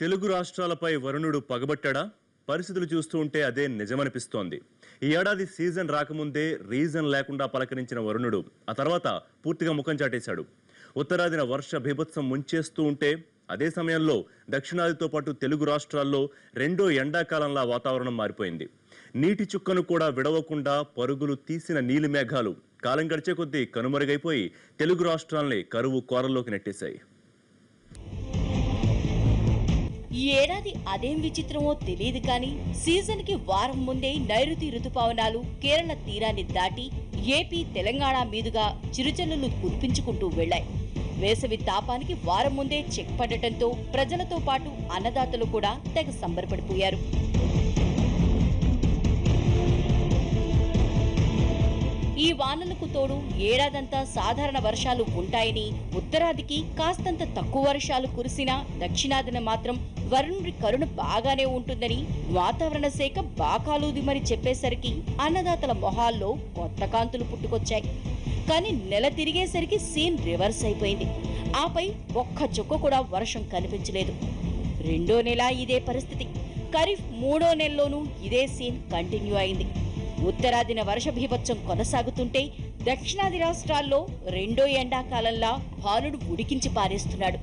తెలుగు రాష్ట్రాలపై వరుణుడు పగబట్టాడా? పరిస్థితులు చూస్తూ ఉంటే అదే నిజమనిపిస్తోంది. ఈ ఏడాది సీజన్ రాకముందే రీజన్ లేకుండా పలకరించిన వరుణుడు ఆ తర్వాత పూర్తిగా ముఖం చాటేశాడు. ఉత్తరాదిన వర్ష బీభత్సం ముంచేస్తూ ఉంటే అదే సమయంలో దక్షిణాదితో పాటు తెలుగు రాష్ట్రాల్లో రెండో ఎండాకాలంలా వాతావరణం మారిపోయింది. నీటి చుక్కను కూడా విడవకుండా పరుగులు తీసిన నీలి మేఘాలు కాలం గడిచే కొద్దీ కనుమరుగైపోయి తెలుగు రాష్ట్రాల్ని కరువు కోరల్లోకి నెట్టేశాయి. ఈ ఏడాది అదేం విచిత్రమో తెలియదు కానీ సీజన్ కి వారం ముందే నైరుతి రుతుపవనాలు కేరళ తీరాన్ని దాటి ఏపీ తెలంగాణ మీదుగా చిరుజల్లులు కురిపించుకుంటూ వెళ్లాయి. వేసవి తాపానికి వారం ముందే చెక్ పడటంతో ప్రజలతో పాటు అన్నదాతలు కూడా తెగ సంబరపడిపోయారు. ఈ వానలకు తోడు ఏడాదంతా సాధారణ వర్షాలు ఉంటాయని, ఉత్తరాదికి కాస్తంత తక్కువ వర్షాలు కురిసినా దక్షిణాదిన మాత్రం వరుణుడి కరుణ బాగానే ఉంటుందని వాతావరణ శాఖ బాకాలూది మరి చెప్పేసరికి అన్నదాతల మొహాల్లో కొత్త కాంతులు పుట్టుకొచ్చాయి. కానీ నెల తిరిగేసరికి సీన్ రివర్స్ అయిపోయింది. ఆపై ఒక్క చుక్క కూడా వర్షం కనిపించలేదు. రెండో నెల ఇదే పరిస్థితి. ఖరీఫ్ మూడో నెలలోనూ ఇదే సీన్ కంటిన్యూ అయింది. ఉత్తరాదిన వర్ష బీభత్సం కొనసాగుతుంటే దక్షిణాది రాష్ట్రాల్లో రెండో ఎండాకాలంలా భానుడు ఉడికించి పారేస్తున్నాడు.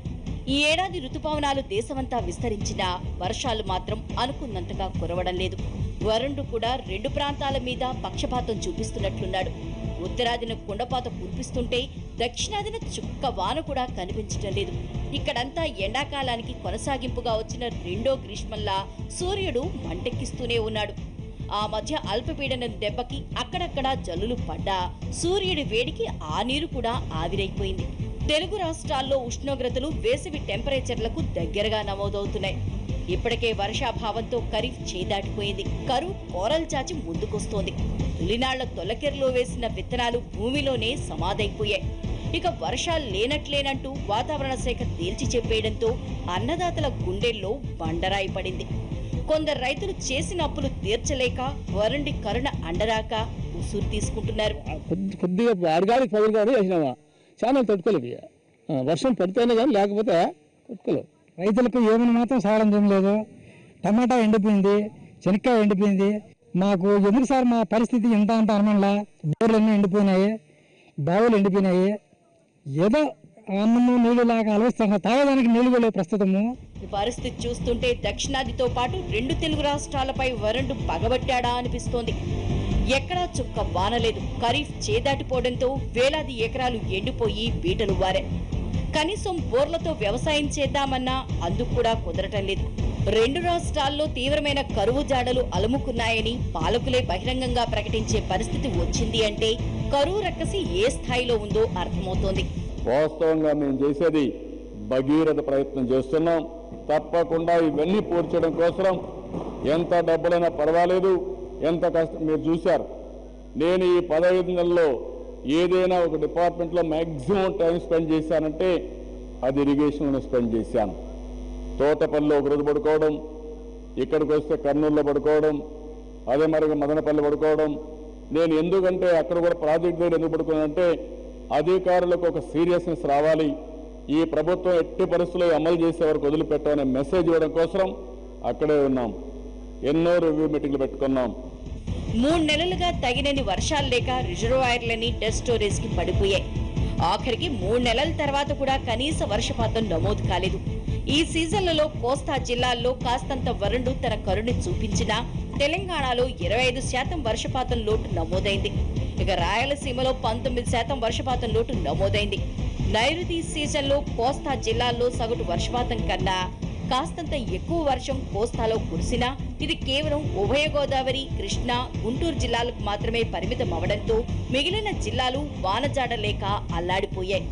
ఈ ఏడాది రుతుపవనాలు దేశమంతా విస్తరించినా వర్షాలు మాత్రం అనుకున్నంతగా కురవడం లేదు. వరుణుడు కూడా రెండు ప్రాంతాల మీద పక్షపాతం చూపిస్తున్నట్లున్నాడు. ఉత్తరాదిన కుండపాత కురిపిస్తుంటే దక్షిణాదిన చుక్క వాన కూడా కనిపించడం లేదు. ఇక్కడంతా ఎండాకాలానికి కొనసాగింపుగా వచ్చిన రెండో గ్రీష్మంలా సూర్యుడు మంటెక్కిస్తూనే ఉన్నాడు. ఆ మధ్య అల్పపీడనం దెబ్బకి అక్కడక్కడా జల్లులు పడ్డా సూర్యుడి వేడికి ఆ నీరు కూడా ఆవిరైపోయింది. తెలుగు రాష్ట్రాల్లో ఉష్ణోగ్రతలు వేసవి టెంపరేచర్లకు దగ్గరగా నమోదవుతున్నాయి. ఇప్పటికే వర్షాభావంతో ఖరీఫ్ చేదాటిపోయింది. కరువు కోరలు చాచి ముందుకొస్తోంది. తొలినాళ్ల తొలకెరలో వేసిన విత్తనాలు భూమిలోనే సమాధైపోయాయి. ఇక వర్షాలు లేనట్లేనంటూ వాతావరణ శాఖ తేల్చి చెప్పేయడంతో అన్నదాతల గుండెల్లో బండరాయి పడింది. కొందరు రైతులు చేసిన అప్పులు తీర్చలేక వరుణుడి కరుణ అండరాక ఉసురు తీసుకుంటున్నారు. కొద్దిగా అడగాలి పదులుగానే వేసినామా చాలా తట్టుకోలేదు. వర్షం పడితేనే కానీ లేకపోతే తట్టుకోలేవు. రైతులకు ఏమైనా మాత్రం సాగడం ఏం లేదు. టమాటా ఎండిపోయింది, శనక్కాయ ఎండిపోయింది. మాకు ఎందుకు సార్ మా పరిస్థితి ఇంత అంత అనమనలా. బోర్లన్నీ ఎండిపోయినాయి, బావులు ఎండిపోయినాయి. ఏదో అన్నము నీళ్లు లాగా అలవస్తాం, తాగడానికి నీళ్లు లేవు ప్రస్తుతము. ఈ పరిస్థితి చూస్తుంటే దక్షిణాదితో పాటు రెండు తెలుగు రాష్ట్రాలపై వరుణుడు పగబట్టాడా అనిపిస్తోంది. ఎక్కడా చుక్క వానలేదు. ఖరీఫ్ చేదాటిపోవడంతో వేలాది ఎకరాలు ఎండిపోయి బీటలు వారే. కనీసం బోర్లతో వ్యవసాయం చేద్దామన్నా అందుకు కూడా కుదరటం లేదు. రెండు రాష్ట్రాల్లో తీవ్రమైన కరువు జాడలు అలుముకున్నాయని పాలకులే బహిరంగంగా ప్రకటించే పరిస్థితి వచ్చింది అంటే కరువు రక్కసి ఏ స్థాయిలో ఉందో అర్థమవుతోంది. వాస్తవంగా మేము చేసేది భగీరథ ప్రయత్నం చేస్తున్నాం. తప్పకుండా ఇవన్నీ పూర్తి చేయడం కోసం ఎంత డబ్బులైనా పర్వాలేదు, ఎంత కష్టం మీరు చూశారు. నేను ఈ 15 నెలల్లో ఏదైనా ఒక డిపార్ట్మెంట్లో మ్యాక్సిమం టైం స్పెండ్ చేశానంటే అది ఇరిగేషన్లో స్పెండ్ చేశాను. తోటపల్లిలో ఒకరోజు పడుకోవడం, ఇక్కడికి వస్తే కర్నూలులో పడుకోవడం, అదే మరి మదనపల్లి పడుకోవడం. నేను ఎందుకంటే అక్కడ కూడా ప్రాజెక్ట్ దగ్గర ఎందుకు పడుకున్నానంటే అధికారులకు ఒక సీరియస్నెస్ రావాలి. ఈ ప్రభుత్వం ఎట్టి పరిస్థితుల్లో అమలు చేసే వరకు వదిలిపెట్టామనే మెసేజ్ ఇవ్వడం కోసం అక్కడే ఉన్నాం. ఎన్నో రివ్యూ మీటింగ్లు పెట్టుకున్నాం. 3 నెలలుగా తగినన్ని వర్షాలు లేక రిజర్వాయర్లని డెడ్ స్టోరేజ్ కి పడిపోయాయి. ఆఖరికి 3 నెలల తర్వాత కూడా కనీస వర్షపాతం నమోదు కాలేదు. ఈ సీజన్లలో కోస్తా జిల్లాల్లో కాస్తంత వరుణుడు తన కరుణ చూపించినా తెలంగాణలో 25% వర్షపాతం లోటు నమోదైంది. ఇక రాయలసీమలో 19% వర్షపాతం లోటు నమోదైంది. నైరుతి సీజన్లో కోస్తా జిల్లాల్లో సగటు వర్షపాతం కన్నా కాస్తంత ఎక్కువ వర్షం కోస్తాలో కురిసినా ఇది కేవలం ఉభయ గోదావరి, కృష్ణా, గుంటూరు జిల్లాలకు మాత్రమే పరిమితం అవడంతో మిగిలిన జిల్లాలు వానజాడ లేక అల్లాడిపోయాయి.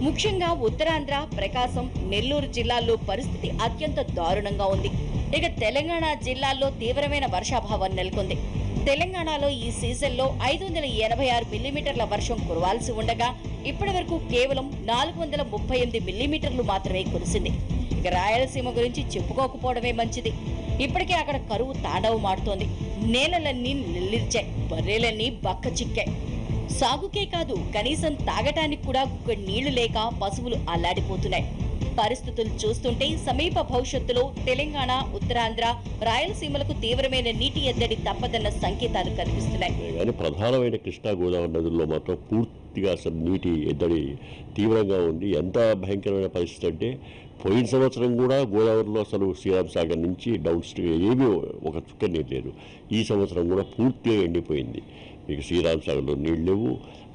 ముఖ్యంగా ఉత్తరాంధ్ర, ప్రకాశం, నెల్లూరు జిల్లాల్లో పరిస్థితి అత్యంత దారుణంగా ఉంది. ఇక తెలంగాణ జిల్లాల్లో తీవ్రమైన వర్షాభావం నెలకొంది. తెలంగాణలో ఈ సీజన్లో 586 మిల్లీమీటర్ల వర్షం కురవాల్సి ఉండగా ఇప్పటి వరకు కేవలం 438 మిల్లీమీటర్లు మాత్రమే కురిసింది. ఇక రాయలసీమ గురించి చెప్పుకోకపోవడమే మంచిది. ఇప్పటికే అక్కడ కరువు తాండవమాడుతోంది. నేలలన్నీ నిల్లిర్చాయి, బర్రెలన్నీ బక్క చిక్కాయి. సాగుకే కాదు కనీసం తాగటానికి కూడా నీళ్లు లేక పశువులు అల్లాడిపోతున్నాయి. పరిస్థితులు చూస్తుంటే సమీప భవిష్యత్తులో తెలంగాణ, ఉత్తరాంధ్ర, రాయలసీమలకు తీవ్రమైన నీటి ఎద్దడి తప్పదన్న సంకేతాలు కనిపిస్తున్నాయి. కానీ ప్రధానమైన కృష్ణా గోదావరి నదుల్లో మాత్రం పూర్తిగా అసలు నీటి ఎద్దడి తీవ్రంగా ఉంది. ఎంత భయంకరమైన పరిస్థితి అంటే పోయిన సంవత్సరం కూడా గోదావరిలో అసలు శ్రీరామ్ సాగర్ నుంచి డౌన్ స్ట్రీమ్ ఏమీ ఒక చుక్క నీరు లేదు. ఈ సంవత్సరం కూడా పూర్తిగా ఎండిపోయింది. మీకు శ్రీరామ్ సాగర్లో నీళ్ళు లేవు,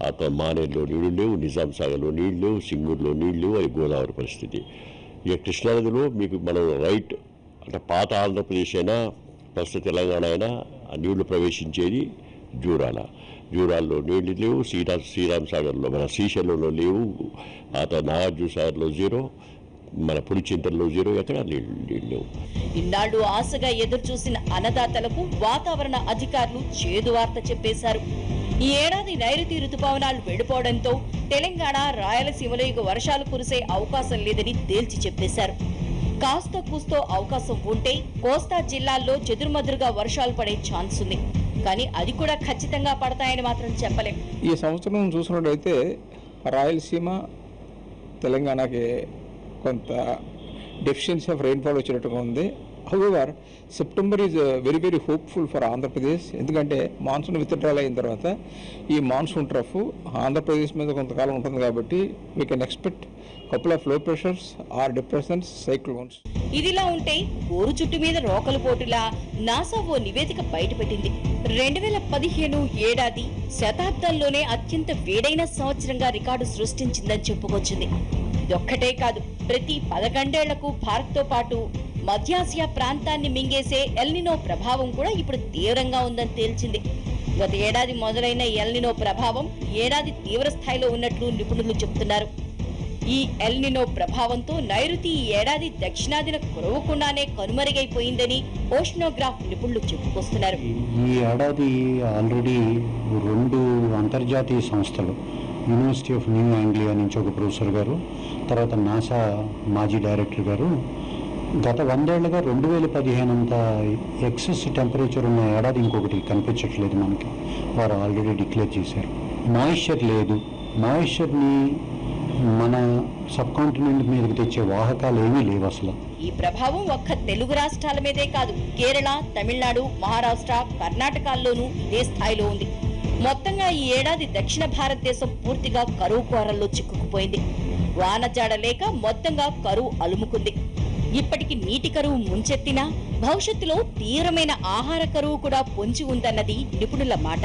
ఆ తర్వాత మానేరులో నీళ్లు లేవు, నిజాం సాగర్లో నీళ్ళు లేవు, సింగూరులో నీళ్ళు లేవు. అది గోదావరి పరిస్థితి. ఇక కృష్ణానదిలో మీకు మనం రైట్ అంటే పాత ఆంధ్రప్రదేశ్ అయినా ప్రస్తుత తెలంగాణ అయినా ఆ నీళ్లు ప్రవేశించేది జూరాల్లో నీళ్లు లేవు, శ్రీరామ్ సాగర్లో మన శ్రీశైలంలో లేవు, ఆ తర్వాత నాగార్జున సాగర్లో జీరో, మన పులిచింతల్లో జీరో, ఎక్కడ నీళ్లు లేవు. ఇన్నాళ్లు ఆశగా ఎదురు చూసిన అన్నదాతలకు వాతావరణ అధికారులు చేదు వార్త చెప్పేశారు. ఈ ఏడాది నైరుతి రుతుపవనాలు వెడిపోవడంతో తెలంగాణ, రాయలసీమలో ఇక వర్షాలు కురిసే అవకాశం లేదని తేల్చి చెప్పేశారు. కాస్త కూస్తో అవకాశం ఉంటే కోస్తా జిల్లాల్లో చెదురుమదురుగా వర్షాలు పడే ఛాన్స్ ఉంది. కానీ అది కూడా ఖచ్చితంగా పడతాయని మాత్రం చెప్పలేం. ఈ సంవత్సరం చూసినట్టయితే రాయలసీమ, తెలంగాణకి కొంత డెఫిషియన్సీ ఆఫ్ రెయిన్ఫాల్ వచ్చినట్టుగా ఉంది. However September is very very hopeful for Andhra Pradesh. ఎందుకంటే మాన్సూన్ విత్డ్రాల్ అయిన తర్వాత ఈ మాన్సూన్ ట్రఫ్ ఆంధ్రప్రదేశ్ మీద కొంతకాలం ఉంటుంది కాబట్టి we can expect couple of లో ప్రెషర్స్ ఆర్ డిప్రెషన్స్, సైక్లోన్స్. ఇదిలా ఉంటే ఊరు చుట్టు మీద రోకలు పోటులా నాసా ఓ నివేదిక బయటపెట్టింది. 2015 ఏడాది శతాబ్దంలోనే అత్యంత వేడైన సంవత్సరంగా రికార్డు సృష్టించిందని చెప్పుకొచ్చింది. ఇదొక్కటే కాదు, ప్రతి 11 ఏళ్లకు భారత్తో పాటు మధ్యాసియా ప్రాంతాన్ని మింగేసే ఎల్నినో ప్రభావం కూడా ఇప్పుడు తీవ్రంగా ఉందని తేల్చింది. గత ఏడాది మొదలైన ఎల్నినో ప్రభావం ఏడాది తీవ్ర స్థాయిలో ఉన్నట్లు నిపుణులు చెబుతున్నారు. ఈ ఎల్నినో ప్రభావంతో నైరుతి ఈ ఏడాది దక్షిణాదిన కురవకుండానే కనుమరుగైపోయిందని ఓషనోగ్రాఫ్ నిపుణులు చెప్పుకొస్తున్నారు. ఈ ఏడాది ఆల్రెడీ 2 అంతర్జాతీయ సంస్థలు, యూనివర్సిటీ ఆఫ్ న్యూ ఆంగ్లియా నుంచి ఒక ప్రొఫెసర్ గారు, తర్వాత నాసా మాజీ డైరెక్టర్ గారు గత 100 ఏళ్లుగా 2015 అంత ఎక్సెస్ టెంపరేచర్ ఉన్న ఏడాది ఇంకొకటి కనిపించట్లేదు మనకి. వారు ఆల్రెడీ డిక్లేర్ చేశారు. మాయిశ్చర్ లేదు. మాయిశ్చర్ని మన సబ్ కాంటినెంట్ మీదకి తెచ్చే వాహకాలు ఏమీ లేవు అసలు. ఈ ప్రభావం ఒక్క తెలుగు రాష్ట్రాల మీదే కాదు, కేరళ, తమిళనాడు, మహారాష్ట్ర, కర్ణాటకల్లోనూ ఇదే స్థాయిలో ఉంది. మొత్తంగా ఈ ఏడాది దక్షిణ భారతదేశం పూర్తిగా కరువు కోరల్లో చిక్కుకుపోయింది. వానజాడ లేక మొత్తంగా కరువు అలుముకుంది. ఇప్పటికి నీటి కరువు ముంచెత్తినా భవిష్యత్తులో తీవ్రమైన ఆహార కరువు కూడా పొంచి ఉందన్నది నిపుణుల మాట.